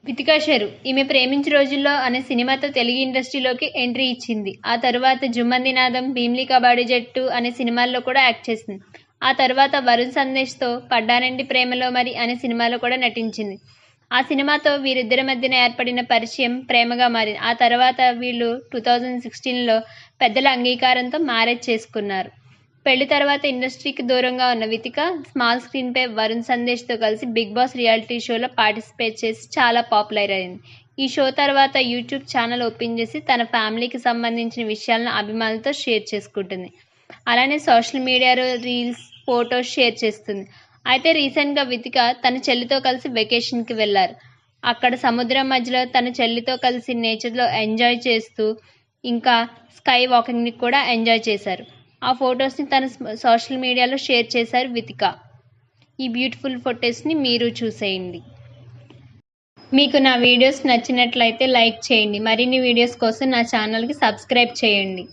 వితికా షెరు ఈమె ప్రేమించు రోజుల్లో అనే సినిమాతో తెలుగు ఇండస్ట్రీలోకి ఎంట్రీ ఇచ్చింది. ఆ తరువాత జుమ్మంది నాదం, భీమ్లీ కబడ్డీ జట్టు అనే సినిమాల్లో కూడా యాక్ట్ చేసింది. ఆ తరువాత వరుణ్ సందేశ్తో పడ్డానంటి ప్రేమలో మరి అనే సినిమాలో కూడా నటించింది. ఆ సినిమాతో వీరిద్దరి మధ్యన ఏర్పడిన పరిచయం ప్రేమగా మారింది. ఆ తర్వాత వీళ్ళు 2016లో పెద్దల అంగీకారంతో మ్యారేజ్ చేసుకున్నారు. పెళ్లి తర్వాత ఇండస్ట్రీకి దూరంగా ఉన్న వితిక స్మాల్ స్క్రీన్పై వరుణ్ సందేశ్తో కలిసి బిగ్ బాస్ రియాలిటీ షోలో పార్టిసిపేట్ చేసి చాలా పాపులర్ అయింది. ఈ షో తర్వాత యూట్యూబ్ ఛానల్ ఓపెన్ చేసి తన ఫ్యామిలీకి సంబంధించిన విషయాలను అభిమానులతో షేర్ చేసుకుంటుంది. అలానే సోషల్ మీడియాలో రీల్స్, ఫొటోస్ షేర్ చేస్తుంది. అయితే రీసెంట్గా వితిక తన చెల్లితో కలిసి వెకేషన్కి వెళ్లారు. అక్కడ సముద్రం మధ్యలో తన చెల్లితో కలిసి నేచర్లో ఎంజాయ్ చేస్తూ ఇంకా స్కై వాకింగ్ని కూడా ఎంజాయ్ చేశారు. ఆ ఫొటోస్ని తన సోషల్ మీడియాలో షేర్ చేశారు వితిక. ఈ బ్యూటిఫుల్ ఫొటోస్ని మీరు చూసేయండి. మీకు నా వీడియోస్ నచ్చినట్లయితే లైక్ చేయండి. మరిన్ని వీడియోస్ కోసం నా ఛానల్కి సబ్స్క్రైబ్ చేయండి.